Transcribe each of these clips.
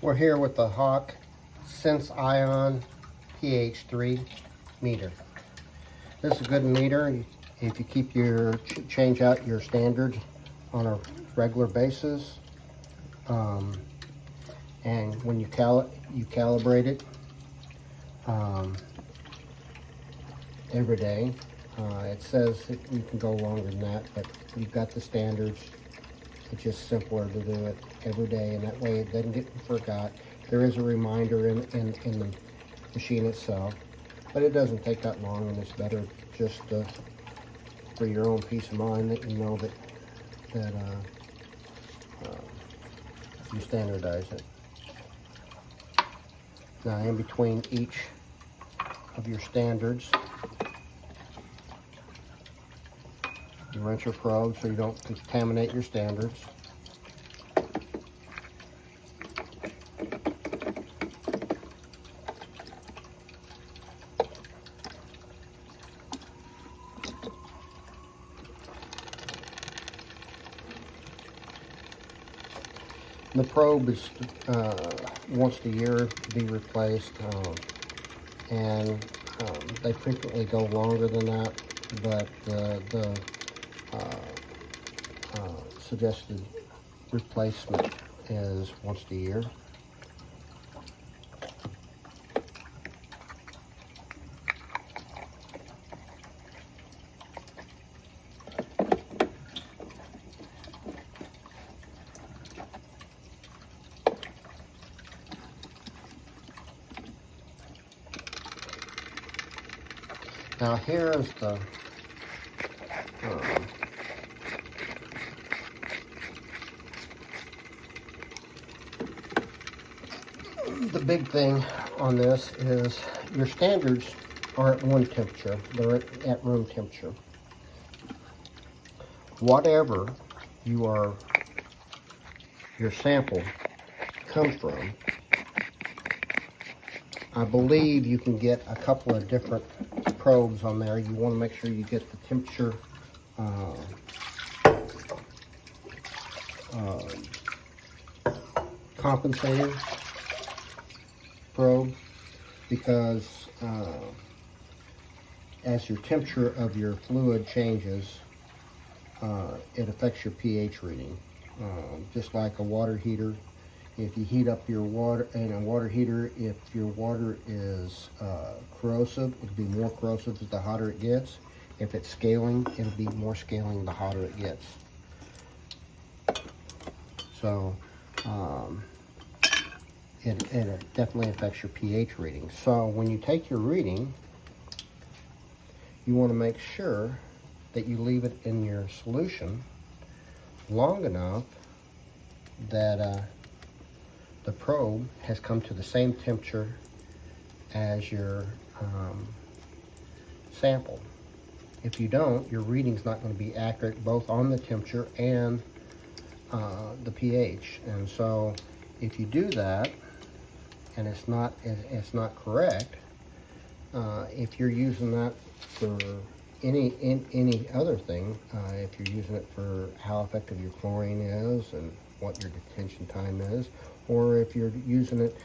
We're here with the Hach Sension PH3 meter. This is a good meter if you keep change out your standards on a regular basis, and when you calibrate it every day. It says that you can go longer than that, but you've got the standards. It's just simpler to do it every day, and that way it doesn't get forgot. There is a reminder in the machine itself, but it doesn't take that long, and it's better just for your own peace of mind that you know that you standardize it. Now, in between each of your standards, you rinse your probe so you don't contaminate your standards. The probe is once a year to be replaced, and they frequently go longer than that, but the suggested replacement is once a year. Now here is the big thing on this is your standards are at one temperature. They're at room temperature. Whatever your sample comes from, I believe you can get a couple of different probes on there. You want to make sure you get the temperature compensating probe, because as your temperature of your fluid changes, it affects your pH reading. Just like a water heater, if you heat up your water in a water heater, if your water is corrosive, it'll be more corrosive the hotter it gets. If it's scaling, it'll be more scaling the hotter it gets. So it definitely affects your pH reading. So when you take your reading, you want to make sure that you leave it in your solution long enough that the probe has come to the same temperature as your sample. If you don't, your reading's not going to be accurate both on the temperature and the pH. And so if you do that and it's not correct, if you're using that for any other thing, if you're using it for how effective your chlorine is and what your detention time is, or if you're using it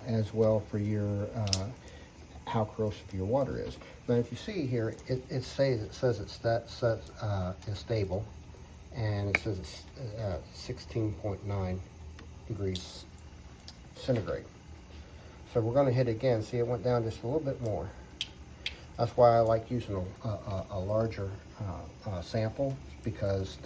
as well for your how corrosive your water is. Now, if you see here, it says it's stable, and it says it's 16.9 degrees centigrade. So we're going to hit it again. See, it went down just a little bit more. That's why I like using a larger sample, because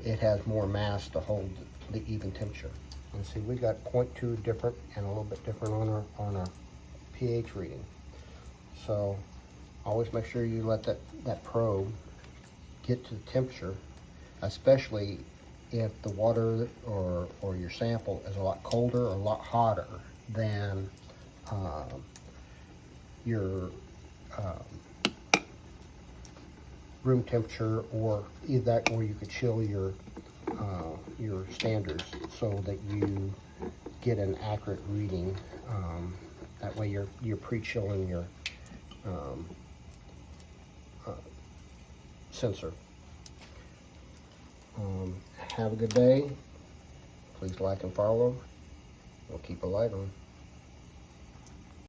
it has more mass to hold the even temperature. And see, we got 0.2 different and a little bit different on our pH reading. So always make sure you let that probe get to the temperature, especially if the water or your sample is a lot colder or a lot hotter than your room temperature, or either that, or you could chill your standards so that you get an accurate reading. That way you're pre-chilling your sensor. Have a good day. Please like and follow. We'll keep a light on.